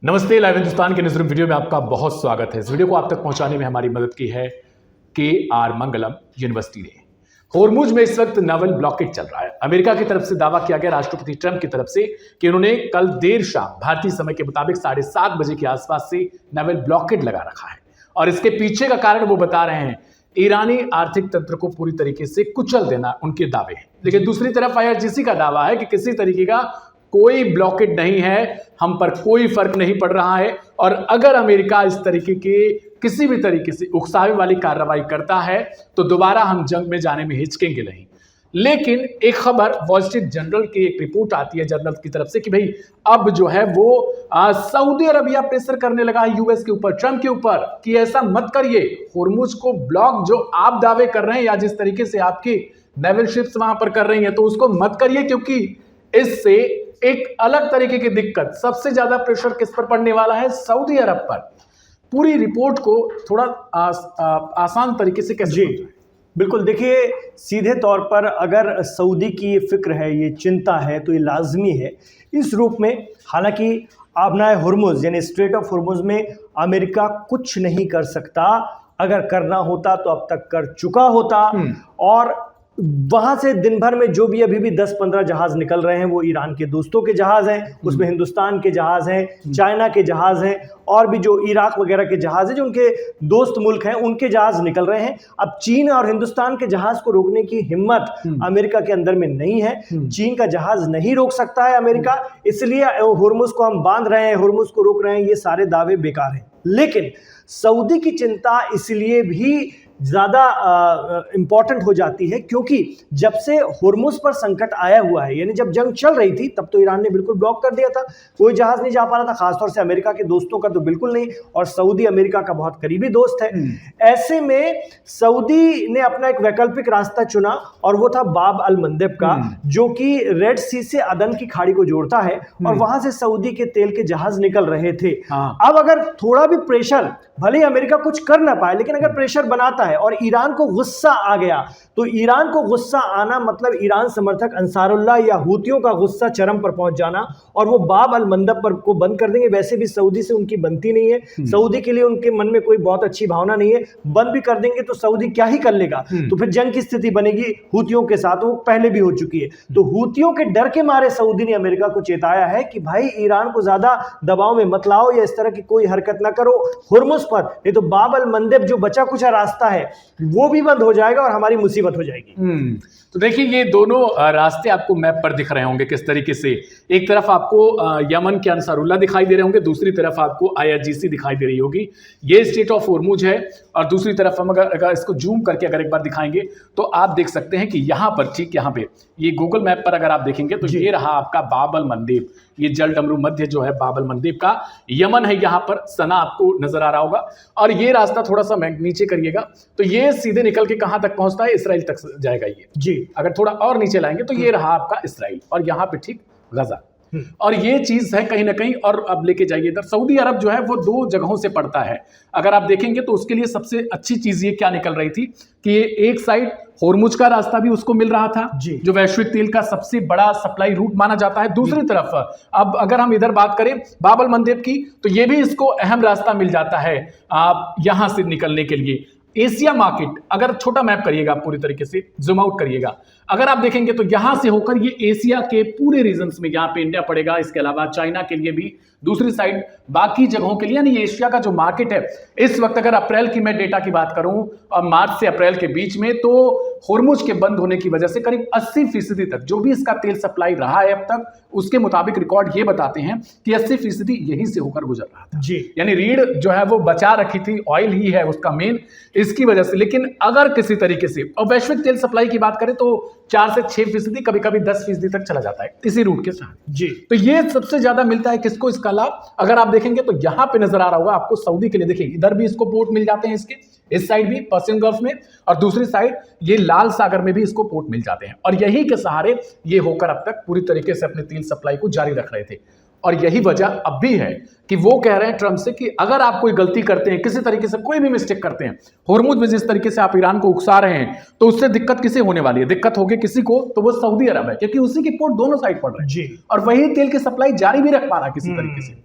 नमस्ते, लाइव हिंदुस्तान के newsroom video में आपका बहुत स्वागत है। इस वीडियो को आप तक पहुंचाने में हमारी मदद की है KR मंगलम यूनिवर्सिटी ने। होर्मुज में इस वक्त नावल ब्लॉकेज चल रहा है। अमेरिका की तरफ से दावा किया गया राष्ट्रपति ट्रंप की तरफ से कि उन्होंने कल देर शाम भारतीय समय के मुताबिक 7:30 बजे के आसपास से नावल ब्लॉकेज लगा रखा है और इसके पीछे का कारण वो बता रहे हैं ईरानी आर्थिक तंत्र को पूरी तरीके से कुचल देना उनके दावे हैं। लेकिन दूसरी तरफ IRGC का दावा है कि किसी तरीके का कोई ब्लॉकेट नहीं है, हम पर कोई फर्क नहीं पड़ रहा है और अगर अमेरिका इस तरीके के किसी भी तरीके से उकसावे वाली कार्रवाई करता है तो दोबारा हम जंग में जाने में हिचकेंगे नहीं। लेकिन एक खबर वॉल स्ट्रीट जर्नल की एक रिपोर्ट आती है जर्नल की तरफ से कि भाई अब जो है वो सऊदी अरबिया प्रेशर करने लगा है यूएस के ऊपर, ट्रंप के ऊपर कि ऐसा मत करिए, होर्मुज को ब्लॉक जो आप दावे कर रहे हैं या जिस तरीके से आपकी नेवल शिप्स वहां पर कर रही हैं तो उसको मत करिए, क्योंकि इससे एक अलग तरीके की दिक्कत, सबसे ज्यादा प्रेशर किस पर पड़ने वाला है? सऊदी अरब पर। पूरी रिपोर्ट को थोड़ा आसान तरीके से कैसे बिल्कुल, देखिए सीधे तौर पर अगर सऊदी की ये फिक्र है, ये चिंता है, तो ये लाजमी है इस रूप में। हालांकि आबनाए हुर्मुज यानी स्ट्रेट ऑफ हुर्मुज में अमेरिका कुछ नहीं कर सकता, अगर करना होता तो अब तक कर चुका होता। और वहां से दिन भर में जो भी अभी भी 10-15 जहाज निकल रहे हैं वो ईरान के दोस्तों के जहाज हैं, उसमें हिंदुस्तान के जहाज हैं, चाइना के जहाज हैं और भी जो इराक वगैरह के जहाज हैं जो उनके दोस्त मुल्क हैं उनके जहाज निकल रहे हैं। अब चीन और हिंदुस्तान के जहाज को रोकने की हिम्मत अमेरिका के अंदर में नहीं है। चीन का जहाज नहीं रोक सकता है अमेरिका, इसलिए हुर्मुज को हम बांध रहे हैं, हुर्मुज को रोक रहे हैं, ये सारे दावे बेकार हैं। लेकिन सऊदी की चिंता इसलिए भी ज़्यादा इंपॉर्टेंट हो जाती है क्योंकि जब से हुर्मुज पर संकट आया हुआ है, यानी जब जंग चल रही थी तब तो ईरान ने बिल्कुल ब्लॉक कर दिया था, कोई जहाज नहीं जा पा रहा था, खासतौर से अमेरिका के दोस्तों का तो बिल्कुल नहीं, और सऊदी अमेरिका का बहुत करीबी दोस्त है। ऐसे में सऊदी ने अपना एक वैकल्पिक रास्ता चुना और वो था बाब अल मंदेब का, जो कि रेड सी से अदन की खाड़ी को जोड़ता है और वहां से सऊदी के तेल के जहाज निकल रहे थे। अब अगर थोड़ा भी प्रेशर, भले ही अमेरिका कुछ कर ना पाए, लेकिन अगर प्रेशर बनाता है और ईरान को गुस्सा आ गया तो ईरान को गुस्सा आना मतलब ईरान समर्थक अंसारुल्लाह या हूतियों का गुस्सा चरम पर पहुंच जाना और वो बाब अल मंदब पर को बंद कर देंगे। वैसे भी सऊदी से उनकी बनती नहीं है, सऊदी के लिए उनके मन में कोई बहुत अच्छी भावना नहीं है, बंद भी कर देंगे तो सऊदी क्या ही कर लेगा, तो फिर जंग की स्थिति बनेगी हूतियों के साथ, वो पहले भी हो चुकी है। तो हूतियों के डर के मारे सऊदी ने अमेरिका को चेताया है कि भाई ईरान को ज्यादा दबाव में मत लाओ या इस तरह की कोई हरकत ना करो हुर्मुज पर, नहीं तो बाब अल मंदेब जो बचा कुछ रास्ता है वो भी बंद हो जाएगा और हमारी मुसीबत हो जाएगी। तो देखिए ये दोनों रास्ते आपको मैप पर दिख रहे होंगे किस तरीके से। एक तरफ आपको यमन के अंसारुल्लाह दिखाई दे रहे होंगे, दूसरी तरफ आपको IRGC दिखाई दे रही होगी। ये स्टेट ऑफ होर्मुज है और दूसरी तरफ हम अगर इसको जूम करके अगर एक बार दिखाएंगे तो आप देख सकते हैं कि यहाँ पर, ठीक यहाँ पे ये गूगल मैप पर अगर आप देखेंगे तो ये रहा आपका बाब अल मंदेब, ये जल डमरू मध्य जो है बाब अल मंदेब का, यमन है यहाँ पर, सना आपको नजर आ रहा होगा और ये रास्ता थोड़ा सा नीचे करिएगा तो ये सीधे निकल के कहां तक पहुंचता है? इसराइल तक जाएगा ये जी। अगर थोड़ा और नीचे लाएंगे तो ये रहा आपका इसराइल और यहाँ पे ठीक गजा, और ये चीज है कहीं ना कहीं। और अब लेके जाइए इधर, सऊदी अरब जो है वो 2 जगहों से पड़ता है। अगर आप देखेंगे तो उसके लिए सबसे अच्छी चीज ये क्या निकल रही थी कि एक साइड होर्मुज का रास्ता भी उसको मिल रहा था जो वैश्विक तेल का सबसे बड़ा सप्लाई रूट माना जाता है। दूसरी तरफ अब अगर हम इधर बात करें बाब अल मंदेब की तो ये भी इसको अहम रास्ता मिल जाता है यहां से निकलने के लिए। एशिया मार्केट, अगर छोटा मैप करिएगा पूरी तरीके से जूम आउट करिएगा, अगर आप देखेंगे तो यहां से होकर ये एशिया के पूरे रीजन्स में, यहाँ पे इंडिया पड़ेगा, इसके अलावा चाइना के लिए भी दूसरी साइड बाकी जगहों के लिए, यानी एशिया का जो मार्केट है इस वक्त, अगर अप्रैल की मैं डेटा की बात करूं और मार्च से अप्रैल के बीच में, तो होर्मुज के बंद होने की वजह से करीब 80% तक जो भी इसका तेल सप्लाई रहा है अब तक, उसके मुताबिक रिकॉर्ड ये बताते हैं कि 80% यहीं से होकर गुजर रहा था जी। यानी रीढ़ जो है वो बचा रखी थी, ऑयल ही है उसका मेन, इसकी वजह से। लेकिन अगर किसी तरीके से, और वैश्विक तेल सप्लाई की बात करें तो 4 से 6%, कभी कभी 10% तक चला जाता है इसी रूट के साथ जी। तो ये सबसे ज्यादा मिलता है किसको इसका लाभ? अगर आप देखेंगे तो यहां पे नजर आ रहा होगा आपको सऊदी के लिए, देखिए इधर भी इसको पोर्ट मिल जाते हैं इसके, इस साइड भी पर्शियन गल्फ में, और दूसरी साइड ये लाल सागर में भी इसको पोर्ट मिल जाते हैं। और यही के सहारे ये होकर अब तक पूरी तरीके से अपने तेल सप्लाई को जारी रख रहे थे। और यही वजह अब भी है कि वो कह रहे हैं ट्रंप से कि अगर आप कोई गलती करते हैं, किसी तरीके से कोई भी मिस्टेक करते हैं, होर्मुज में जिस तरीके से आप ईरान को उकसा रहे हैं, तो उससे दिक्कत किसे होने वाली है? दिक्कत होगी किसी को, तो वो सऊदी अरब है, क्योंकि उसी की पोर्ट दोनों साइड पड़ रहे हैं जी, और वही तेल की सप्लाई जारी भी रख पा रहा है किसी तरीके से।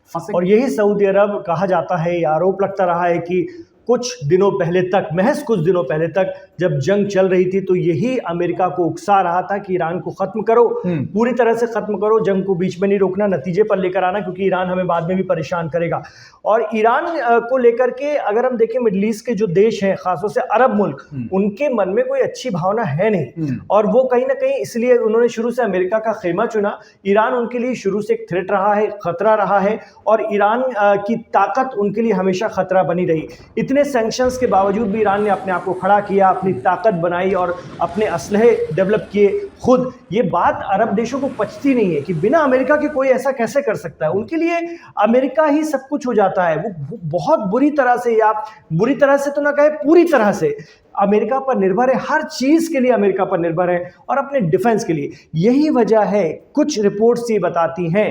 फंसेंगे। और यही सऊदी अरब कहा जाता है, ये आरोप लगता रहा है कि कुछ दिनों पहले तक, महज कुछ दिनों पहले तक जब जंग चल रही थी तो यही अमेरिका को उकसा रहा था कि ईरान को खत्म करो, पूरी तरह से खत्म करो, जंग को बीच में नहीं रोकना, नतीजे पर लेकर आना, क्योंकि ईरान हमें बाद में भी परेशान करेगा। और ईरान को लेकर के अगर हम देखें, मिडिल ईस्ट के जो देश हैं, खासतौर से अरब मुल्क, उनके मन में कोई अच्छी भावना है नहीं, और वो कहीं ना कहीं इसलिए उन्होंने शुरू से अमेरिका का खेमा चुना। ईरान उनके लिए शुरू से एक थ्रेट रहा है, खतरा रहा है, और ईरान की ताकत उनके लिए हमेशा खतरा बनी रही। इतने सैंक्शंस के बावजूद भी ईरान ने अपने आप को खड़ा किया, अपनी ताकत बनाई और अपने असलहे डेवलप किए खुद। ये बात अरब देशों को पचती नहीं है कि बिना अमेरिका के कोई ऐसा कैसे कर सकता है। उनके लिए अमेरिका ही सब कुछ हो जाता है। वो बहुत बुरी तरह से, या बुरी तरह से तो ना कहे, पूरी तरह से अमेरिका पर निर्भर है, हर चीज के लिए अमेरिका पर निर्भर है, और अपने डिफेंस के लिए। यही वजह है, कुछ रिपोर्ट्स ये बताती हैं,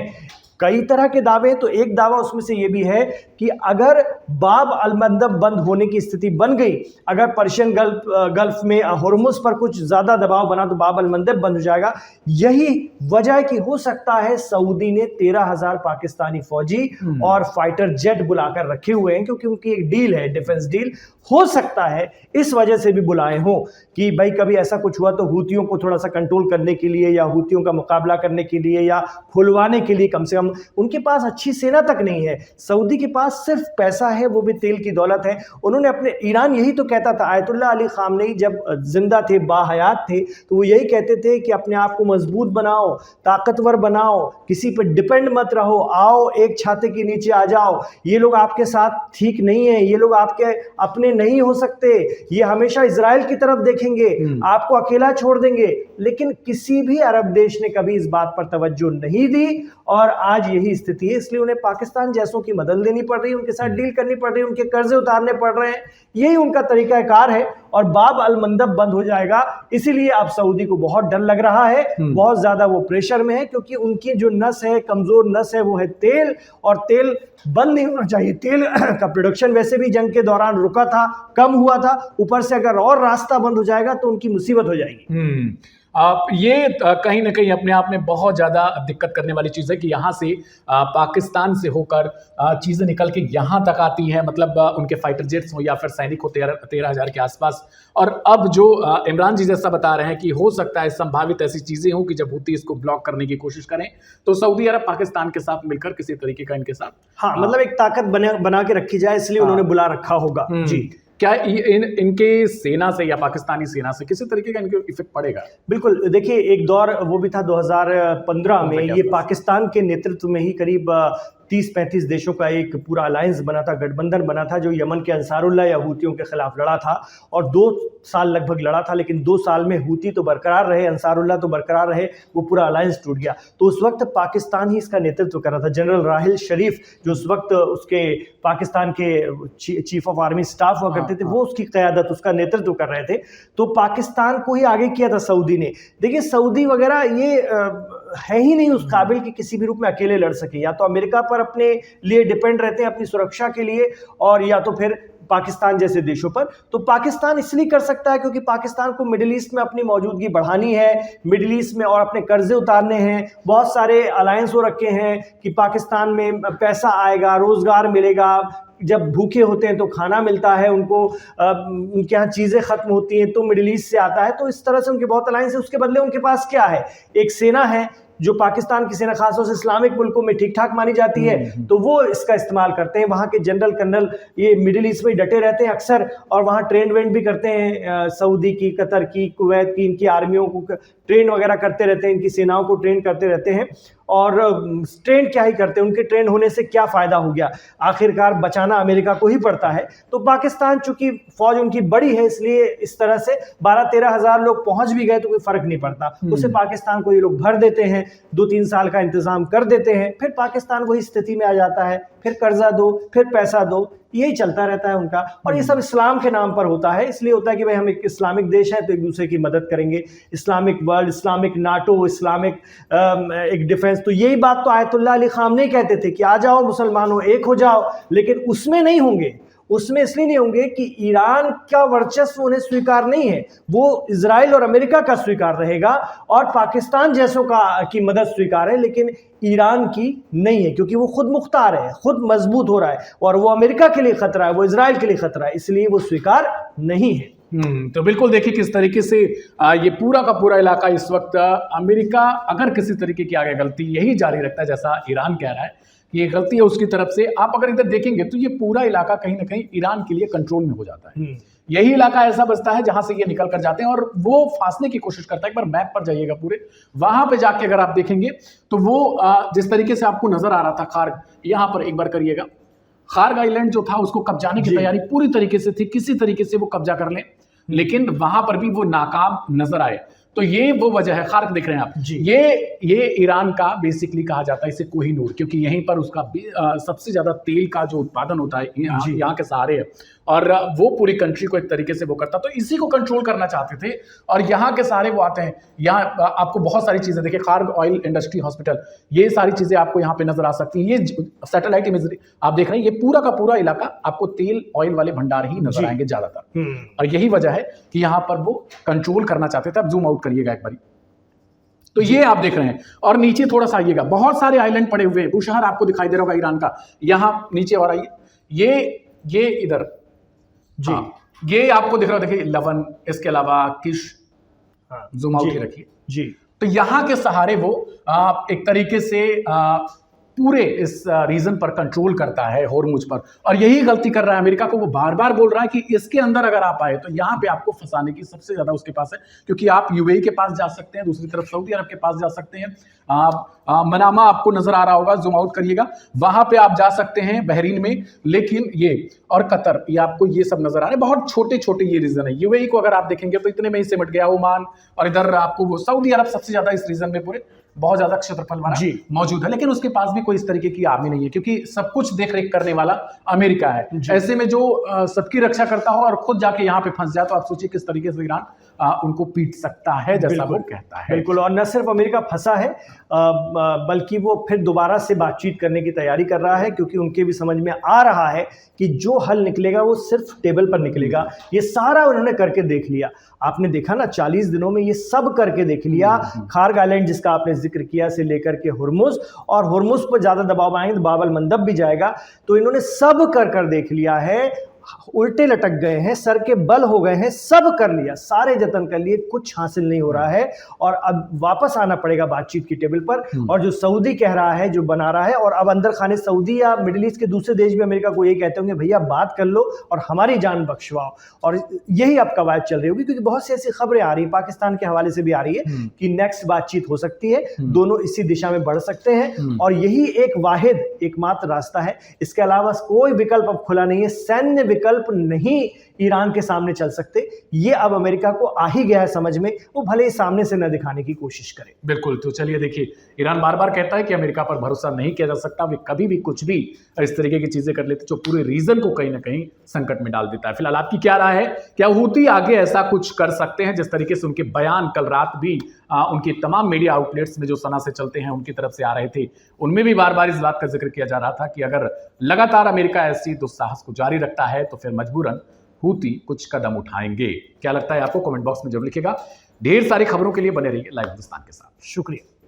कई तरह के दावे, तो एक दावा उसमें से ये भी है कि अगर बाब अल मंदब बंद होने की स्थिति बन गई, अगर पर्शियन गल्फ में होर्मुज पर कुछ ज़्यादा दबाव बना तो बाब अल मंदब बंद हो जाएगा। यही वजह है कि हो सकता है सऊदी ने 13,000 पाकिस्तानी फौजी और फाइटर जेट बुलाकर रखे हुए हैं, क्योंकि उनकी एक डील है, डिफेंस डील। हो सकता है इस वजह से भी बुलाए हों कि भाई कभी ऐसा कुछ हुआ तो हूतियों को थोड़ा सा कंट्रोल करने के लिए, या हूतियों का मुकाबला करने के लिए, या खुलवाने के लिए। कम से कम उनके पास अच्छी सेना तक नहीं है, सऊदी के पास सिर्फ पैसा है, वो भी तेल की दौलत है। उन्होंने अपने, ईरान यही तो कहता था, आयतुल्लाह अली खामनेई जब जिंदा थे, बाहयात थे, तो वो यही कहते थे कि अपने आप को मजबूत बनाओ, ताकतवर बनाओ, किसी पर डिपेंड मत रहो, आओ एक छाते के नीचे आ जाओ, ये लोग आपके साथ ठीक नहीं है, ये लोग आपके अपने नहीं हो सकते, ये हमेशा इजराइल की तरफ देखेंगे, आपको अकेला छोड़ देंगे। लेकिन किसी भी अरब देश ने कभी इस बात पर तवज्जो नहीं दी, और आज यही स्थिति है। इसलिए उन्हें पाकिस्तान जैसों की मदद लेनी पड़ रही है, उनके साथ डील करनी पड़ रही है, उनके कर्जे उतारने पड़ रहे हैं। यही उनका तरीकाकार है, और बाब अल मंदब बंद हो जाएगा। इसीलिए अब सऊदी को बहुत डर लग रहा है, बहुत ज्यादा वो प्रेशर में है, क्योंकि उनकी जो नस है, कमजोर नस है, वो है तेल, और तेल बंद नहीं होना चाहिए। तेल का प्रोडक्शन वैसे भी जंग के दौरान रुका था, कम हुआ था, ऊपर से अगर और रास्ता बंद हो जाएगा तो उनकी मुसीबत हो जाएगी। ये कहीं ना कहीं अपने आप में बहुत ज़्यादा दिक्कत करने वाली चीज़ है कि यहाँ से पाकिस्तान से होकर चीज़ें निकल के यहाँ तक आती हैं, मतलब उनके फाइटर जेट्स हो या फिर सैनिक हो 13,000 के आसपास। और अब जो इमरान जी जैसा बता रहे हैं कि हो सकता है संभावित ऐसी चीज़ें हों कि जब हूती इसको ब्लॉक करने की कोशिश करें तो सऊदी अरब पाकिस्तान के साथ मिलकर किसी तरीके का इनके साथ, हाँ, मतलब एक ताकत बना के रखी जाए, इसलिए उन्होंने बुला रखा होगा। जी, क्या इनके सेना से या पाकिस्तानी सेना से किसी तरीके का इनके इफेक्ट पड़ेगा? बिल्कुल, देखिए एक दौर वो भी था 2015 में, ये पाकिस्तान के नेतृत्व में ही करीब 30-35 देशों का एक पूरा अलायंस बना था, गठबंधन बना था, जो यमन के अंसारुल्लाह या हूतियों के खिलाफ लड़ा था, और 2 साल लगभग लड़ा था। लेकिन 2 साल में हूती तो बरकरार रहे, अंसारुल्लाह तो बरकरार रहे, वो पूरा अलायंस टूट गया। तो उस वक्त पाकिस्तान ही इसका नेतृत्व कर रहा था। जनरल राहिल शरीफ जो उस वक्त उसके पाकिस्तान के चीफ ऑफ आर्मी स्टाफ हुआ करते थे, वो उसकी क़यादत, उसका नेतृत्व कर रहे थे। तो पाकिस्तान को ही आगे किया था सऊदी ने। देखिए सऊदी वगैरह ये है ही नहीं उस काबिल कि किसी भी रूप में अकेले लड़ सके, या तो अमेरिका पर अपने लिए डिपेंड रहते हैं अपनी सुरक्षा के लिए, और या तो फिर पाकिस्तान जैसे देशों पर। तो पाकिस्तान इसलिए कर सकता है क्योंकि पाकिस्तान को मिडिल ईस्ट में अपनी मौजूदगी बढ़ानी है, मिडिल ईस्ट में, और अपने कर्जे उतारने हैं। बहुत सारे अलायंस हो रखे हैं कि पाकिस्तान में पैसा आएगा, रोजगार मिलेगा, जब भूखे होते हैं तो खाना मिलता है उनको, उनके यहाँ चीज़ें ख़त्म होती हैं तो मिडिल ईस्ट से आता है। तो इस तरह से उनके बहुत अलायंस है। उसके बदले उनके पास क्या है, एक सेना है जो पाकिस्तान की सेना खासतौर से इस्लामिक मुल्कों में ठीक ठाक मानी जाती है, तो वो इसका इस्तेमाल करते हैं। वहाँ के जनरल कर्नल ये मिडिल ईस्ट में डटे रहते हैं अक्सर, और वहाँ ट्रेन वेन भी करते हैं, सऊदी की, कतर की, कुवैत की, इनकी आर्मियों को ट्रेन वगैरह करते रहते हैं, इनकी सेनाओं को ट्रेन करते रहते हैं। और ट्रेन क्या ही करते हैं, उनके ट्रेन होने से क्या फ़ायदा हो गया, आखिरकार बचाना अमेरिका को ही पड़ता है। तो पाकिस्तान चूंकि फ़ौज उनकी बड़ी है, इसलिए इस तरह से 12-13 हज़ार लोग पहुंच भी गए तो कोई फ़र्क नहीं पड़ता, उसे पाकिस्तान को ये लोग भर देते हैं, 2-3 साल का इंतज़ाम कर देते हैं, फिर पाकिस्तान वही स्थिति में आ जाता है, फिर कर्जा दो, फिर पैसा दो, यही चलता रहता है उनका। और ये सब इस्लाम के नाम पर होता है, इसलिए होता है कि भाई हम एक इस्लामिक देश है तो एक दूसरे की मदद करेंगे, Islamic world, Islamic NATO, Islamic एक डिफेंस। तो यही बात तो आयतुल्लाह अली खामनेई कहते थे कि आ जाओ मुसलमानों, एक हो जाओ, लेकिन उसमें नहीं होंगे। उसमें इसलिए नहीं होंगे कि ईरान का वर्चस्व उन्हें स्वीकार नहीं है, वो इजराइल और अमेरिका का स्वीकार रहेगा और पाकिस्तान जैसों की मदद स्वीकार है, लेकिन ईरान की नहीं है, क्योंकि वो खुद मुख्तार है, खुद मजबूत हो रहा है और वो अमेरिका के लिए खतरा है, वो इजराइल के लिए खतरा है, इसलिए वो स्वीकार नहीं है। तो बिल्कुल देखिए किस तरीके से ये पूरा का पूरा इलाका इस वक्त अमेरिका अगर किसी तरीके की आगे गलती यही जारी रखता है जैसा ईरान कह रहा है कि ये गलती है उसकी तरफ से, आप अगर इधर देखेंगे तो ये पूरा इलाका कहीं ना कहीं ईरान के लिए कंट्रोल में हो जाता है। यही इलाका ऐसा बचता है जहां से ये निकल कर जाते हैं और वो फांसने की कोशिश करता है। एक बार मैप पर जाइएगा पूरे, वहां पे जाके अगर आप देखेंगे तो वो जिस तरीके से आपको नजर आ रहा था खार्ग, यहां पर एक बार करिएगा, खार्ग आइलैंड जो था उसको कब्जाने की तैयारी पूरी तरीके से थी, किसी तरीके से वो कब्जा कर लें, लेकिन वहां पर भी वो नाकाम नजर आए। तो ये वो वजह है, खार्ग देख रहे हैं आप, ये ईरान का बेसिकली कहा जाता है इसे कोहिनूर, क्योंकि यहीं पर उसका सबसे ज्यादा तेल का जो उत्पादन होता है यहाँ के सहारे है और वो पूरी कंट्री को एक तरीके से वो करता, तो इसी को कंट्रोल करना चाहते थे और यहाँ के सहारे वो आते हैं। यहाँ आपको बहुत सारी चीजें देखिए, खार्ग ऑयल इंडस्ट्री हॉस्पिटल, ये सारी चीजें आपको यहाँ पे नजर आ सकती हैं। ये सैटेलाइट इमेजरी आप देख रहे हैं, ये पूरा का पूरा इलाका आपको तेल ऑयल वाले भंडार ही नजर आएंगे ज्यादातर, और यही वजह है कि यहाँ पर वो कंट्रोल करना चाहते थे। अब जूम आउट करिएगा एक बारी, तो ये आप देख रहे हैं और नीचे थोड़ा सा आइएगा, बहुत सारे आइलैंड पड़े हुए हैं, वो शहर आपको दिखाई दे रहा होगा ईरान का, यहाँ नीचे और आइए, ये इधर जी, ये आपको दिख रहा है, देखिए लवन, इसके अलावा किश, जूम आउट ही रखिए जी। तो यहाँ के सहारे वो एक तरीके से पूरे इस रीजन पर कंट्रोल करता है, होर्मुज पर, और यही गलती कर रहा है अमेरिका को। वो बार बार बोल रहा है कि इसके अंदर अगर आप आए तो यहाँ पे आपको फंसाने की सबसे ज्यादा उसके पास है, क्योंकि आप यूएई के पास जा सकते हैं, दूसरी तरफ सऊदी अरब के पास जा सकते हैं, मनामा आपको नजर आ रहा होगा, जूम आउट करिएगा, वहां पे आप जा सकते हैं बहरीन में, लेकिन ये और कतर, ये आपको ये सब नजर आ रहे हैं, बहुत छोटे छोटे ये रीजन है। यूएई को अगर आप देखेंगे तो इतने में ही सिमट गया, ओमान, और इधर आपको वो सऊदी अरब सबसे ज्यादा इस रीजन में पूरे बहुत ज्यादा क्षेत्रफल वाला मौजूद है, लेकिन उसके पास भी कोई इस तरीके की आर्मी नहीं है, क्योंकि सब कुछ देख रेख करने वाला अमेरिका है। ऐसे में जो सबकी रक्षा करता हो और खुद जाके यहाँ पे फंस जाए, तो आप सोचिए किस तरीके से ईरान उनको पीट सकता है, जैसा वो कहता है। बिल्कुल, और न सिर्फ अमेरिका फंसा है बल्कि वो फिर दोबारा से बातचीत करने की तैयारी कर रहा है, क्योंकि उनके भी समझ में आ रहा है कि जो हल निकलेगा वो सिर्फ टेबल पर निकलेगा। ये सारा उन्होंने करके देख लिया, आपने देखा ना 40 दिनों में ये सब करके देख लिया। खार्ग आइलैंड जिसका आपने जिक्र किया से लेकर के हुर्मुज, और हुर्मुज पर ज्यादा दबाव आएंगे तो बाब अल मंदब भी जाएगा, तो इन्होंने सब कर देख लिया है, उल्टे लटक गए हैं, सर के बल हो गए हैं, सब कर लिया, सारे जतन कर लिए, कुछ हासिल नहीं हो रहा है और अब वापस आना पड़ेगा बातचीत की टेबल पर। और जो सऊदी कह रहा है, जो बना रहा है, और अब अंदर खाने सऊदी या मिडिल ईस्ट के दूसरे देश भी अमेरिका को ये कहते होंगे भैया बात कर लो और हमारी जान बख्शवाओ, और यही अब कवायद चल रही होगी, क्योंकि बहुत सी ऐसी खबरें आ रही है, पाकिस्तान के हवाले से भी आ रही है कि नेक्स्ट बातचीत हो सकती है, दोनों इसी दिशा में बढ़ सकते हैं, और यही एक वाहिद एकमात्र रास्ता है। इसके अलावा कोई विकल्प अब खुला नहीं है, सैन्य विकल्प नहीं ईरान के सामने चल सकते। ये अब अमेरिका को आ ही गया है समझ में, वो भले ही सामने से न दिखाने की कोशिश करे। बिल्कुल, तो चलिए देखिए, ईरान बार बार कहता है कि अमेरिका पर भरोसा नहीं किया जा सकता, वे कभी भी कुछ भी इस तरीके की चीजें कर लेते जो पूरे रीजन को कहीं ना कहीं संकट में डाल देता है। फिलहाल आपकी क्या राय है, क्या हूती आगे ऐसा कुछ कर सकते हैं? जिस तरीके से उनके बयान कल रात भी उनके तमाम मीडिया आउटलेट्स में जो सना से चलते हैं उनकी तरफ से आ रहे थे, उनमें भी बार बार इस बात का जिक्र किया जा रहा था कि अगर लगातार अमेरिका ऐसी दुस्साहस को जारी रखता है तो फिर मजबूरन हूती कुछ कदम उठाएंगे। क्या लगता है आपको? कमेंट बॉक्स में जरूर लिखिएगा। ढेर सारी खबरों के लिए बने रहिए लाइव हिंदुस्तान के साथ। शुक्रिया।